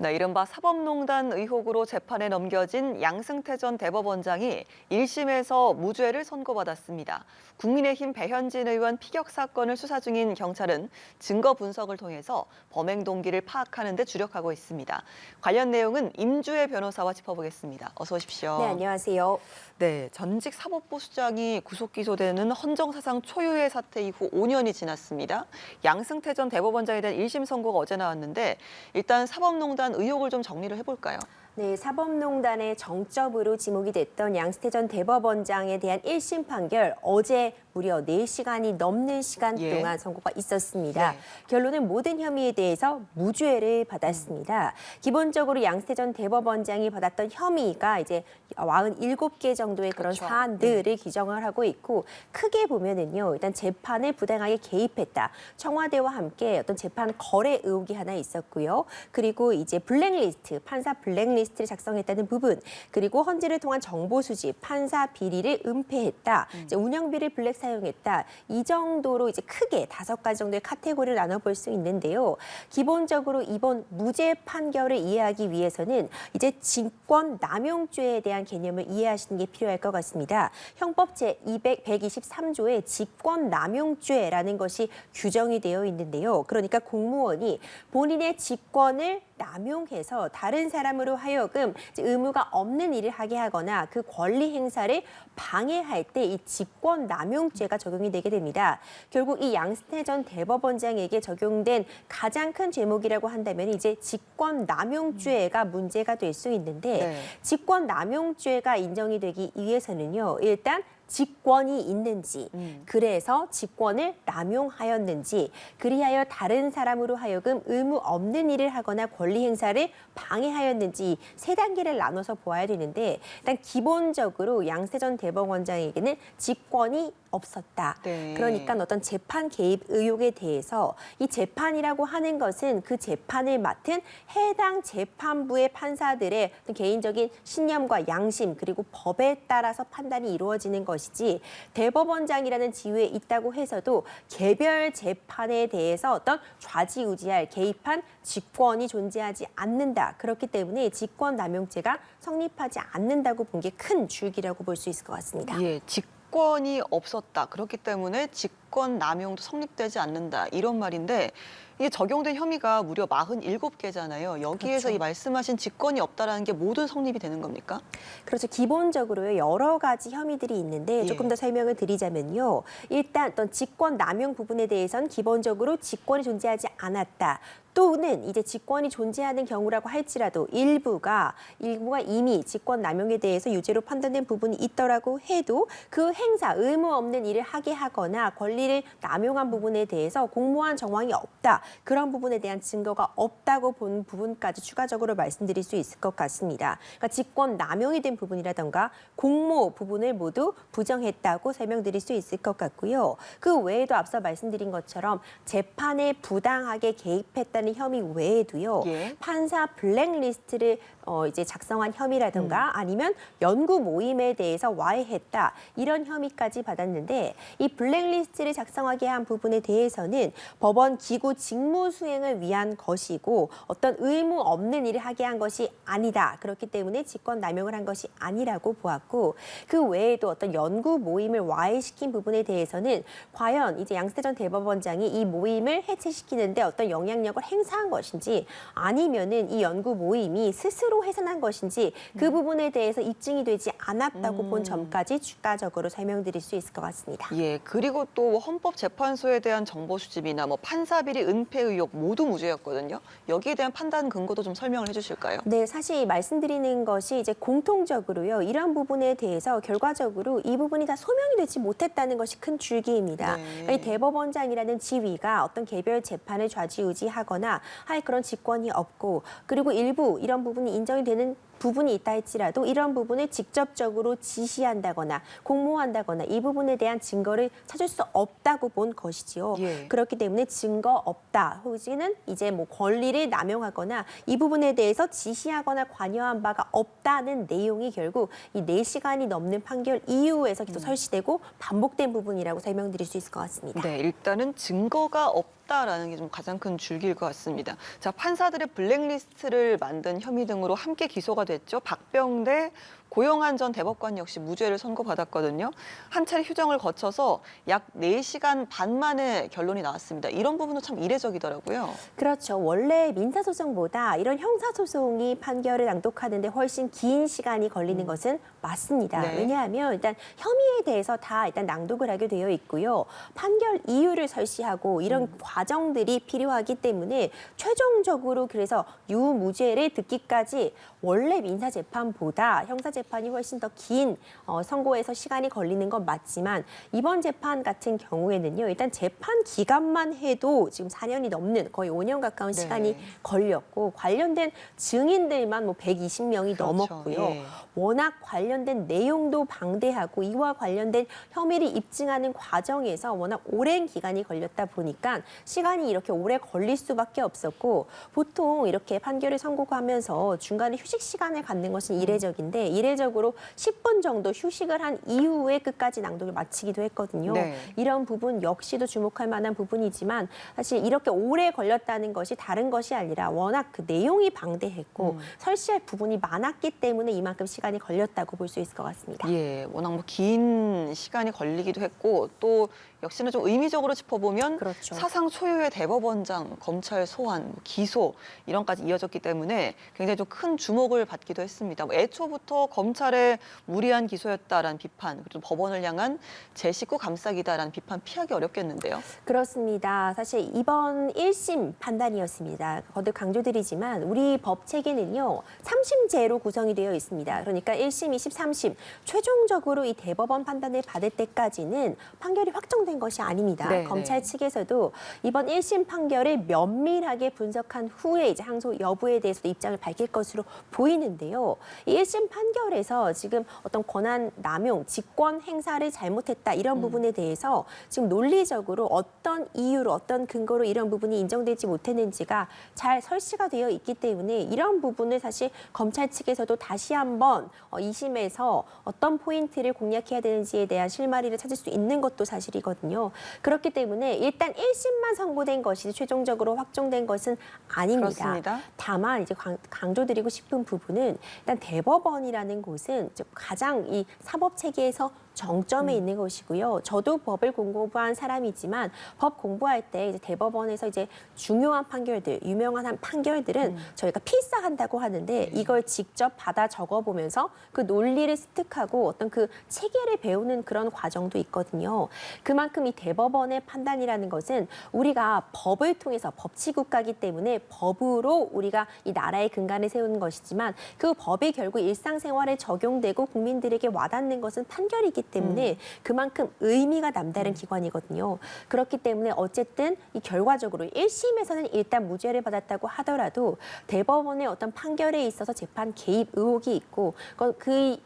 네, 이른바 사법농단 의혹으로 재판에 넘겨진 양승태 전 대법원장이 1심에서 무죄를 선고받았습니다. 국민의힘 배현진 의원 피격 사건을 수사 중인 경찰은 증거 분석을 통해서 범행 동기를 파악하는 데 주력하고 있습니다. 관련 내용은 임주혜 변호사와 짚어보겠습니다. 어서 오십시오. 네, 안녕하세요. 네, 전직 사법부 수장이 구속 기소되는 헌정사상 초유의 사태 이후 5년이 지났습니다. 양승태 전 대법원장에 대한 1심 선고가 어제 나왔는데 일단 사법농단 의혹을 좀 정리를 해볼까요? 네, 사법농단의 정점으로 지목이 됐던 양승태 전 대법원장에 대한 1심 판결 어제 무려 4시간이 넘는 시간 동안 선고가 있었습니다. 결론은 모든 혐의에 대해서 무죄를 받았습니다. 기본적으로 양승태 전 대법원장이 받았던 혐의가 이제 47개 정도의 그런 사안들을 규정을 하고 있고 크게 보면은요. 일단 재판에 부당하게 개입했다. 청와대와 함께 어떤 재판 거래 의혹이 하나 있었고요. 그리고 이제 블랙리스트, 판사 블랙리스트를 작성했다는 부분, 그리고 헌재를 통한 정보 수집, 판사 비리를 은폐했다. 이제 운영비를 블랙 사용했다. 이 정도로 이제 크게 5가지 정도의 카테고리를 나눠볼 수 있는데요. 기본적으로 이번 무죄 판결을 이해하기 위해서는 이제 직권 남용죄에 대한 개념을 이해하시는 게 필요할 것 같습니다. 형법 제123조에 직권 남용죄라는 것이 규정이 되어 있는데요. 그러니까 공무원이 본인의 직권을 남용해서 다른 사람으로 하여금 의무가 없는 일을 하게 하거나 그 권리 행사를 방해할 때 이 직권 남용죄가 적용이 되게 됩니다. 결국 이 양승태 전 대법원장에게 적용된 가장 큰 죄목이라고 한다면 이제 직권 남용죄가 문제가 될 수 있는데 직권 남용죄가 인정이 되기 위해서는요. 일단 직권이 있는지, 그래서 직권을 남용하였는지, 그리하여 다른 사람으로 하여금 의무 없는 일을 하거나 권리 행사를 방해하였는지 3단계를 나눠서 보아야 되는데 일단 기본적으로 양승태 전 대법원장에게는 직권이 없었다. 그러니까 어떤 재판 개입 의혹에 대해서 이 재판이라고 하는 것은 그 재판을 맡은 해당 재판부의 판사들의 어떤 개인적인 신념과 양심 그리고 법에 따라서 판단이 이루어지는 것이지 대법원장이라는 지위에 있다고 해서도 개별 재판에 대해서 어떤 좌지우지할 개입한 직권이 존재하지 않는다. 그렇기 때문에 직권 남용죄가 성립하지 않는다고 본 게 큰 줄기라고 볼 수 있을 것 같습니다. 예, 직권이 없었다. 그렇기 때문에 직권 남용도 성립되지 않는다. 이런 말인데 이게 적용된 혐의가 무려 47개잖아요. 여기에서 이 말씀하신 직권이 없다라는 게 모두 성립이 되는 겁니까? 그렇죠. 기본적으로요. 여러 가지 혐의들이 있는데 조금 더 설명을 드리자면요. 일단 어떤 직권 남용 부분에 대해서는 기본적으로 직권이 존재하지 않았다. 또는 이제 직권이 존재하는 경우라고 할지라도 일부가 이미 직권 남용에 대해서 유죄로 판단된 부분이 있더라고 해도 그 행사, 의무 없는 일을 하게 하거나 권리를 남용한 부분에 대해서 공모한 정황이 없다. 그런 부분에 대한 증거가 없다고 본 부분까지 추가적으로 말씀드릴 수 있을 것 같습니다. 그러니까 직권 남용이 된 부분이라던가 공모 부분을 모두 부정했다고 설명드릴 수 있을 것 같고요. 그 외에도 앞서 말씀드린 것처럼 재판에 부당하게 개입했다는 혐의 외에도요. 판사 블랙리스트를 이제 작성한 혐의라든가 아니면 연구 모임에 대해서 와해했다. 이런 혐의까지 받았는데 이 블랙리스트를 작성하게 한 부분에 대해서는 법원 기구 직무 수행을 위한 것이고 어떤 의무 없는 일을 하게 한 것이 아니다. 그렇기 때문에 직권 남용을 한 것이 아니라고 보았고 그 외에도 어떤 연구 모임을 와해시킨 부분에 대해서는 과연 이제 양승태 전 대법원장이 이 모임을 해체시키는데 어떤 영향력을 행사한 것인지 아니면은 이 연구 모임이 스스로 해산한 것인지 그 부분에 대해서 입증이 되지 않았다고 본 점까지 추가적으로 설명드릴 수 있을 것 같습니다. 예, 그리고 또 헌법재판소에 대한 정보 수집이나 뭐 판사비리 은폐 의혹 모두 무죄였거든요. 여기에 대한 판단 근거도 좀 설명을 해주실까요? 네, 사실 말씀드리는 것이 이제 공통적으로요. 이런 부분에 대해서 결과적으로 이 부분이 다 소명이 되지 못했다는 것이 큰 줄기입니다. 그러니까 이 대법원장이라는 지위가 어떤 개별 재판을 좌지우지하거나 할 그런 직권이 없고 그리고 일부 이런 부분이 인정이 되는 부분이 있다 할지라도 이런 부분을 직접적으로 지시한다거나 공모한다거나 이 부분에 대한 증거를 찾을 수 없다고 본 것이지요. 그렇기 때문에 증거 없다. 혹은 이제 뭐 권리를 남용하거나 이 부분에 대해서 지시하거나 관여한 바가 없다는 내용이 결국 이 4시간이 넘는 판결 이후에서 계속 설치되고 반복된 부분이라고 설명드릴 수 있을 것 같습니다. 네, 일단은 증거가 없다. 했다라는 게 좀 가장 큰 줄기일 것 같습니다. 자, 판사들의 블랙리스트를 만든 혐의 등으로 함께 기소가 됐죠. 박병대, 고영한 전 대법관 역시 무죄를 선고받았거든요. 한 차례 휴정을 거쳐서 약 4시간 반 만에 결론이 나왔습니다. 이런 부분도 참 이례적이더라고요. 그렇죠. 원래 민사소송보다 이런 형사소송이 판결을 낭독하는데 훨씬 긴 시간이 걸리는 것은 맞습니다. 네. 왜냐하면 일단 혐의에 대해서 다 일단 낭독을 하게 되어 있고요. 판결 이유를 설시하고 이런 과정들이 필요하기 때문에 최종적으로 그래서 유무죄를 듣기까지 원래 민사재판보다 형사재판이 훨씬 더 긴 선고에서 시간이 걸리는 건 맞지만 이번 재판 같은 경우에는요. 일단 재판 기간만 해도 지금 4년이 넘는 거의 5년 가까운 시간이 걸렸고 관련된 증인들만 뭐 120명이 그렇죠. 넘었고요. 예. 워낙 관련된 내용도 방대하고 이와 관련된 혐의를 입증하는 과정에서 워낙 오랜 기간이 걸렸다 보니까 시간이 이렇게 오래 걸릴 수밖에 없었고 보통 이렇게 판결을 선고하면서 중간에 휴식 시간을 갖는 것은 이례적인데 이례적으로 10분 정도 휴식을 한 이후에 끝까지 낭독을 마치기도 했거든요. 네. 이런 부분 역시도 주목할 만한 부분이지만 사실 이렇게 오래 걸렸다는 것이 다른 것이 아니라 워낙 그 내용이 방대했고 설시할 부분이 많았기 때문에 이만큼 시간이 걸렸다고 볼 수 있을 것 같습니다. 예, 워낙 뭐 긴 시간이 걸리기도 했고 또 역시나 좀 의미적으로 짚어보면 그렇죠. 사상 초유의 대법원장, 검찰 소환, 기소 이런까지 이어졌기 때문에 굉장히 좀 큰 주목을 받기도 했습니다. 뭐 애초부터 검찰의 무리한 기소였다라는 비판, 그리고 법원을 향한 제 식구 감싸기다라는 비판 피하기 어렵겠는데요. 그렇습니다. 사실 이번 1심 판단이었습니다. 거듭 강조드리지만 우리 법 체계는요. 3심제로 구성이 되어 있습니다. 그러니까 1심, 2심, 3심 최종적으로 이 대법원 판단을 받을 때까지는 판결이 확정된 것이 아닙니다. 네, 검찰 네. 측에서도 이번 1심 판결을 면밀하게 분석한 후에 이제 항소 여부에 대해서도 입장을 밝힐 것으로 보이는데요. 이 1심 판결에서 지금 어떤 권한 남용, 직권 행사를 잘못했다 이런 부분에 대해서 지금 논리적으로 어떤 이유로 어떤 근거로 이런 부분이 인정되지 못했는지가 잘 설시가 되어 있기 때문에 이런 부분을 사실 검찰 측에서도 다시 한번 2심에서 어떤 포인트를 공략해야 되는지에 대한 실마리를 찾을 수 있는 것도 사실이거든요. 그렇기 때문에 일단 1심만 선고된 것이 최종적으로 확정된 것은 아닙니다. 그렇습니다. 다만 이제 강조드리고 싶은 부분은 일단 대법원이라는 곳은 가장 이 사법 체계에서 정점에 있는 것이고요. 저도 법을 공부한 사람이지만 법 공부할 때 이제 대법원에서 이제 중요한 판결들, 유명한 한 판결들은 저희가 필사한다고 하는데 이걸 직접 받아 적어보면서 그 논리를 습득하고 어떤 그 체계를 배우는 그런 과정도 있거든요. 그만큼 이 대법원의 판단이라는 것은 우리가 법을 통해서 법치국가이기 때문에 법으로 우리가 이 나라의 근간을 세우는 것이지만 그 법이 결국 일상생활에 적용되고 국민들에게 와닿는 것은 판결이기 때문에 그만큼 의미가 남다른 기관이거든요. 그렇기 때문에 어쨌든 이 결과적으로 1심에서는 일단 무죄를 받았다고 하더라도 대법원의 어떤 판결에 있어서 재판 개입 의혹이 있고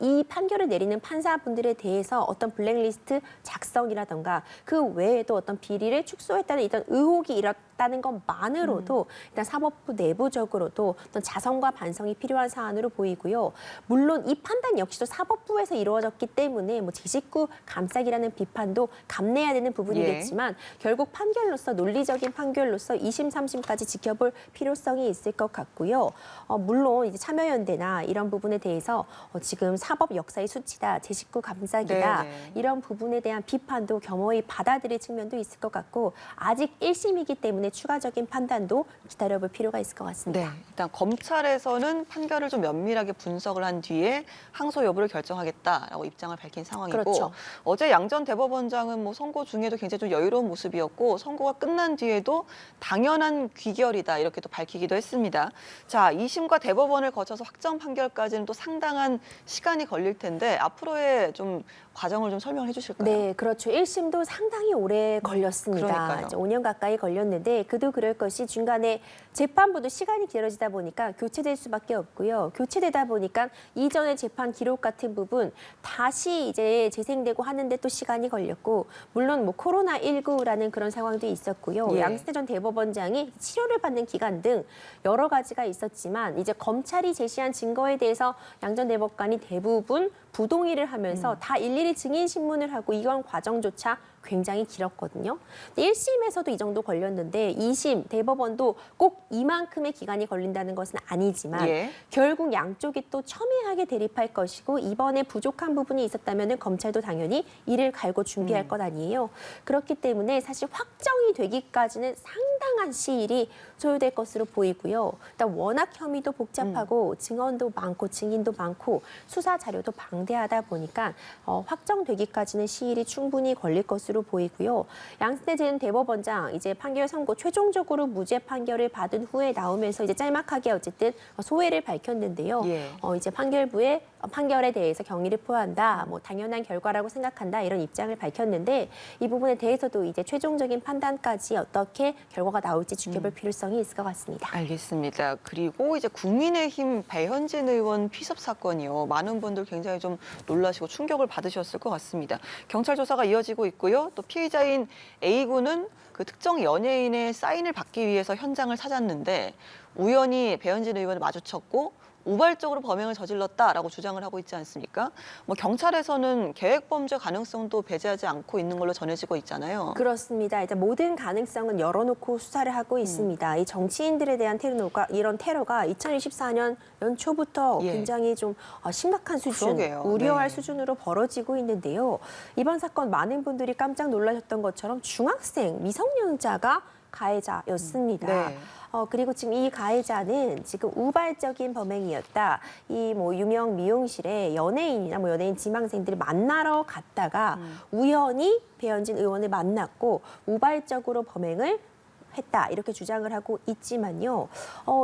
이 판결을 내리는 판사분들에 대해서 어떤 블랙리스트 작성이라던가 그 외에도 어떤 비리를 축소했다는 이런 의혹이 일었다는 것만으로도 일단 사법부 내부적으로도 어떤 자성과 반성이 필요한 사안으로 보이고요. 물론 이 판단 역시도 사법부에서 이루어졌기 때문에 뭐 제 식구 감싸기라는 비판도 감내해야 되는 부분이겠지만 결국 판결로서 논리적인 판결로서 2심, 3심까지 지켜볼 필요성이 있을 것 같고요. 물론 이제 참여연대나 이런 부분에 대해서 지금 사법 역사의 수치다, 제 식구 감싸기다 네네. 이런 부분에 대한 비판도 겸허히 받아들일 측면도 있을 것 같고 아직 1심이기 때문에 추가적인 판단도 기다려볼 필요가 있을 것 같습니다. 네, 일단 검찰에서는 판결을 좀 면밀하게 분석을 한 뒤에 항소 여부를 결정하겠다라고 입장을 밝힌 상황이고 그렇죠. 어제 양 전 대법원장은 뭐 선고 중에도 굉장히 좀 여유로운 모습이었고 선고가 끝난 뒤에도 당연한 귀결이다 이렇게 또 밝히기도 했습니다. 자, 2심과 대법원을 거쳐서 확정 판결까지는 또 상당한 시간이 걸릴 텐데 앞으로의 좀 과정을 좀 설명해 주실까요? 네, 그렇죠. 1심도 상당히 오래 걸렸습니다. 그러니까요. 이제 5년 가까이 걸렸는데 그도 그럴 것이 중간에 재판부도 시간이 길어지다 보니까 교체될 수밖에 없고요. 교체되다 보니까 이전의 재판 기록 같은 부분 다시 이제 재생되고 하는데 또 시간이 걸렸고 물론 뭐 코로나19라는 그런 상황도 있었고요. 예. 양승태 전 대법원장이 치료를 받는 기간 등 여러 가지가 있었지만 이제 검찰이 제시한 증거에 대해서 양 전 대법관이 대부분 부동의를 하면서 다 일일이 증인 신문을 하고 이런 과정조차 굉장히 길었거든요. 1심에서도 이 정도 걸렸는데 2심 대법원도 꼭 이만큼의 기간이 걸린다는 것은 아니지만 예. 결국 양쪽이 또 첨예하게 대립할 것이고 이번에 부족한 부분이 있었다면 검찰도 당연히 이를 갈고 준비할 것 아니에요. 그렇기 때문에 사실 확정이 되기까지는 상당한 시일이 소요될 것으로 보이고요. 일단 워낙 혐의도 복잡하고 증언도 많고 증인도 많고 수사 자료도 방대하다 보니까 확정되기까지는 시일이 충분히 걸릴 것으로 보이고요. 양승태 전 대법원장 이제 판결 선고 최종적으로 무죄 판결을 받은 후에 나오면서 이제 짤막하게 어쨌든 소회를 밝혔는데요. 예. 이제 판결에 대해서 경의를 표한다, 뭐 당연한 결과라고 생각한다 이런 입장을 밝혔는데 이 부분에 대해서도 이제 최종적인 판단까지 어떻게 결과가 나올지 지켜볼 필요성이 있을 것 같습니다. 알겠습니다. 그리고 이제 국민의힘 배현진 의원 피습 사건이요. 많은 분들 굉장히 좀 놀라시고 충격을 받으셨을 것 같습니다. 경찰 조사가 이어지고 있고요. 또 피의자인 A군은 그 특정 연예인의 사인을 받기 위해서 현장을 찾았는데 우연히 배현진 의원을 마주쳤고 우발적으로 범행을 저질렀다라고 주장을 하고 있지 않습니까? 뭐 경찰에서는 계획 범죄 가능성도 배제하지 않고 있는 걸로 전해지고 있잖아요. 그렇습니다. 일단 모든 가능성은 열어놓고 수사를 하고 있습니다. 이 정치인들에 대한 이런 테러가 2024년 연초부터 예. 굉장히 좀 심각한 수준, 그러게요. 우려할 네. 수준으로 벌어지고 있는데요. 이번 사건 많은 분들이 깜짝 놀라셨던 것처럼 중학생 미성년자가 가해자였습니다. 네. 그리고 지금 이 가해자는 지금 우발적인 범행이었다. 이 뭐 유명 미용실에 연예인이나 뭐 연예인 지망생들이 만나러 갔다가 우연히 배현진 의원을 만났고 우발적으로 범행을 했다 이렇게 주장을 하고 있지만요.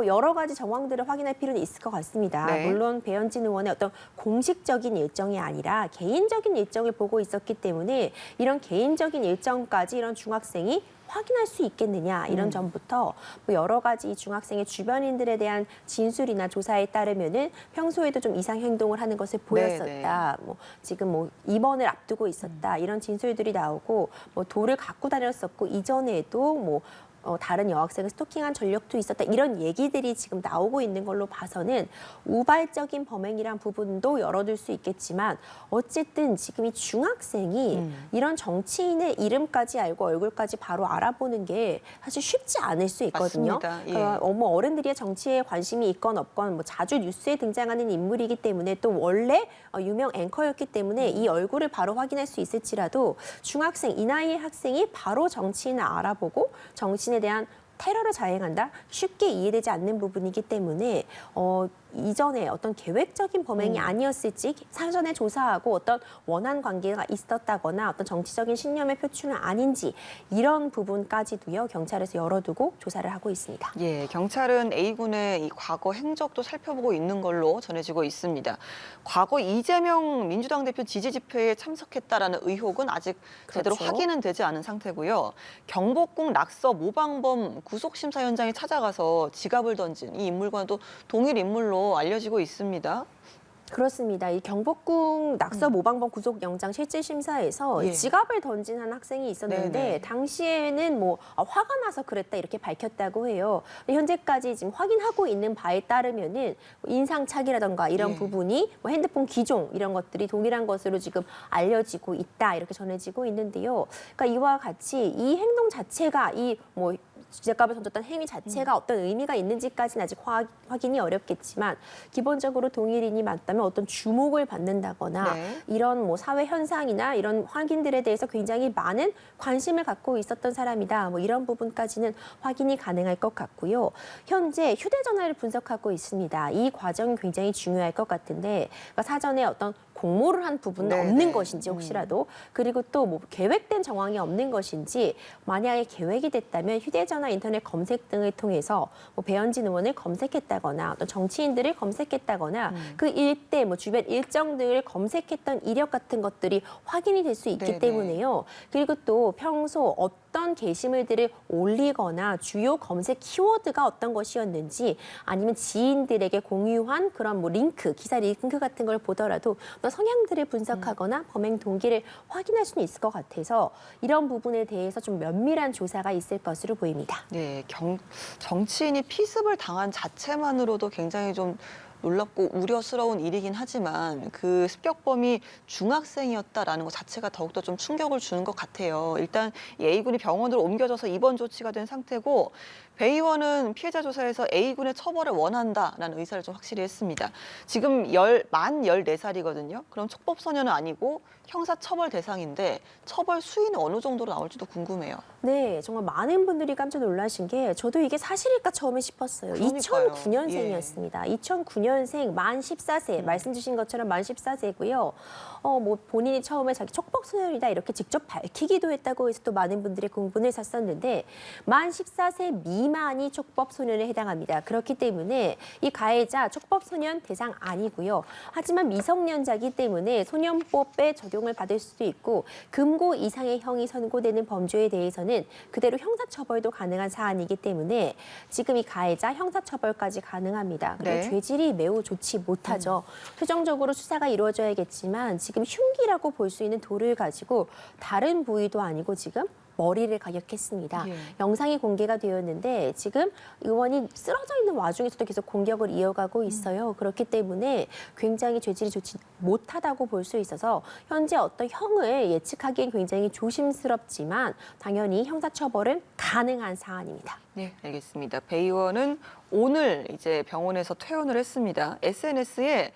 여러 가지 정황들을 확인할 필요는 있을 것 같습니다. 네. 물론 배현진 의원의 어떤 공식적인 일정이 아니라 개인적인 일정을 보고 있었기 때문에 이런 개인적인 일정까지 이런 중학생이 확인할 수 있겠느냐 이런 점부터 뭐 여러 가지 이 중학생의 주변인들에 대한 진술이나 조사에 따르면은 평소에도 좀 이상 행동을 하는 것을 보였었다. 뭐 지금 뭐 입원을 앞두고 있었다 이런 진술들이 나오고 뭐 돌을 갖고 다녔었고 이전에도 뭐 다른 여학생을 스토킹한 전력도 있었다. 이런 얘기들이 지금 나오고 있는 걸로 봐서는 우발적인 범행이란 부분도 열어둘 수 있겠지만 어쨌든 지금 이 중학생이 이런 정치인의 이름까지 알고 얼굴까지 바로 알아보는 게 사실 쉽지 않을 수 있거든요. 맞습니다. 예. 그러니까 어른들이 정치에 관심이 있건 없건 뭐 자주 뉴스에 등장하는 인물이기 때문에 또 원래 유명 앵커였기 때문에 이 얼굴을 바로 확인할 수 있을지라도 중학생, 이 나이의 학생이 바로 정치인을 알아보고 정치인에 대한 테러를 자행한다? 쉽게 이해되지 않는 부분이기 때문에 이전에 어떤 계획적인 범행이 아니었을지 사전에 조사하고 어떤 원한 관계가 있었다거나 어떤 정치적인 신념의 표출은 아닌지 이런 부분까지도요 경찰에서 열어두고 조사를 하고 있습니다. 예, 경찰은 A군의 이 과거 행적도 살펴보고 있는 걸로 전해지고 있습니다. 과거 이재명 민주당 대표 지지 집회에 참석했다라는 의혹은 아직 제대로 그렇죠. 확인은 되지 않은 상태고요. 경복궁 낙서 모방범 구속 심사 현장에 찾아가서 지갑을 던진 이 인물과도 동일 인물로 알려지고 있습니다. 그렇습니다. 이 경복궁 낙서 모방범 구속 영장 실질 심사에서 예. 지갑을 던진 한 학생이 있었는데 네네. 당시에는 뭐 화가 나서 그랬다 이렇게 밝혔다고 해요. 근데 현재까지 지금 확인하고 있는 바에 따르면은 인상착의라던가 이런 예. 부분이 뭐 핸드폰 기종 이런 것들이 동일한 것으로 지금 알려지고 있다 이렇게 전해지고 있는데요. 그러니까 이와 같이 이 행동 자체가 이 뭐 지갑을 던졌던 행위 자체가 어떤 의미가 있는지까지는 아직 확인이 어렵겠지만 기본적으로 동일인이 맞다면 어떤 주목을 받는다거나 네. 이런 뭐 사회 현상이나 이런 확인들에 대해서 굉장히 많은 관심을 갖고 있었던 사람이다. 뭐 이런 부분까지는 확인이 가능할 것 같고요. 현재 휴대전화를 분석하고 있습니다. 이 과정이 굉장히 중요할 것 같은데 그러니까 사전에 어떤 공모를 한 부분은 네네. 없는 것인지 혹시라도 그리고 또 뭐 계획된 정황이 없는 것인지 만약에 계획이 됐다면 휴대전화 인터넷 검색 등을 통해서 뭐 배현진 의원을 검색했다거나 어떤 정치인들을 검색했다거나 그 일대 뭐 주변 일정 등을 검색했던 이력 같은 것들이 확인이 될 수 있기 네네. 때문에요. 그리고 또 평소 어떤 게시물들을 올리거나 주요 검색 키워드가 어떤 것이었는지 아니면 지인들에게 공유한 그런 뭐 링크, 기사 링크 같은 걸 보더라도 어떤 성향들을 분석하거나 범행 동기를 확인할 수는 있을 것 같아서 이런 부분에 대해서 좀 면밀한 조사가 있을 것으로 보입니다. 네, 정치인이 피습을 당한 자체만으로도 굉장히 좀 놀랍고 우려스러운 일이긴 하지만 그 습격범이 중학생이었다라는 것 자체가 더욱더 좀 충격을 주는 것 같아요. 일단 이 A군이 병원으로 옮겨져서 입원 조치가 된 상태고 배 의원은 피해자 조사에서 A군의 처벌을 원한다라는 의사를 좀 확실히 했습니다. 지금 만 14살이거든요. 그럼 촉법소년은 아니고 형사처벌 대상인데 처벌 수위는 어느 정도로 나올지도 궁금해요. 네, 정말 많은 분들이 깜짝 놀라신 게 저도 이게 사실일까 처음에 싶었어요. 그러니까요. 2009년생이었습니다. 2009년생 만 14세, 말씀 주신 것처럼 만 14세고요. 뭐 본인이 처음에 자기 촉법소년이다 이렇게 직접 밝히기도 했다고 해서 또 많은 분들의 공분을 샀었는데 만 14세 미만이 촉법소년에 해당합니다. 그렇기 때문에 이 가해자 촉법소년 대상 아니고요. 하지만 미성년자이기 때문에 소년법에 적용을 받을 수도 있고 금고 이상의 형이 선고되는 범죄에 대해서는 그대로 형사처벌도 가능한 사안이기 때문에 지금 이 가해자 형사처벌까지 가능합니다. 그리고 네. 죄질이 매우 좋지 못하죠. 최종적으로 수사가 이루어져야겠지만 지금 흉기라고 볼 수 있는 돌을 가지고 다른 부위도 아니고 지금 머리를 가격했습니다. 예. 영상이 공개가 되었는데 지금 의원이 쓰러져 있는 와중에서도 계속 공격을 이어가고 있어요. 그렇기 때문에 굉장히 죄질이 좋지 못하다고 볼 수 있어서 현재 어떤 형을 예측하기엔 굉장히 조심스럽지만 당연히 형사처벌은 가능한 사안입니다. 네, 알겠습니다. 배 의원은 오늘 이제 병원에서 퇴원을 했습니다. SNS에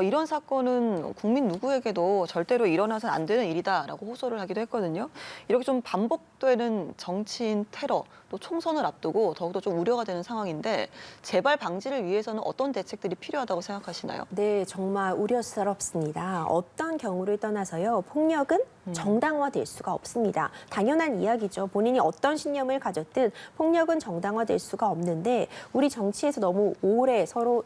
이런 사건은 국민 누구에게도 절대로 일어나서는 안 되는 일이다라고 호소를 하기도 했거든요. 이렇게 좀 반복되는 정치인 테러, 또 총선을 앞두고 더욱더 좀 우려가 되는 상황인데 재발 방지를 위해서는 어떤 대책들이 필요하다고 생각하시나요? 네, 정말 우려스럽습니다. 어떤 경우를 떠나서요, 폭력은 정당화될 수가 없습니다. 당연한 이야기죠. 본인이 어떤 신념을 가졌든 폭력은 정당화될 수가 없는데 우리 정치에서 너무 오래 서로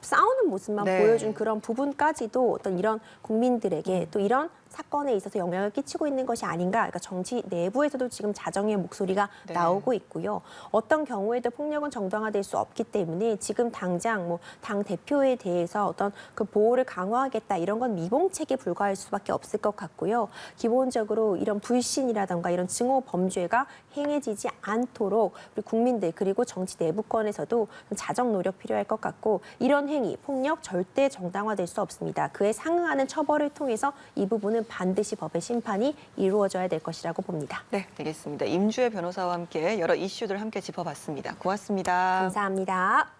싸우는 모습만 네. 보여준 그런 부분까지도 어떤 이런 국민들에게 또 이런 사건에 있어서 영향을 끼치고 있는 것이 아닌가. 그러니까 정치 내부에서도 지금 자정의 목소리가 네. 나오고 있고요. 어떤 경우에도 폭력은 정당화될 수 없기 때문에 지금 당장 뭐 당 대표에 대해서 어떤 그 보호를 강화하겠다 이런 건 미봉책에 불과할 수밖에 없을 것 같고요. 기본적으로 이런 불신이라던가 이런 증오 범죄가 행해지지 않도록 우리 국민들 그리고 정치 내부권에서도 자정 노력 필요할 것 같고 이런 행위, 폭력 절대 정당화될 수 없습니다. 그에 상응하는 처벌을 통해서 이 부분은 반드시 법의 심판이 이루어져야 될 것이라고 봅니다. 네, 알겠습니다. 임주혜 변호사와 함께 여러 이슈들 함께 짚어봤습니다. 고맙습니다. 감사합니다.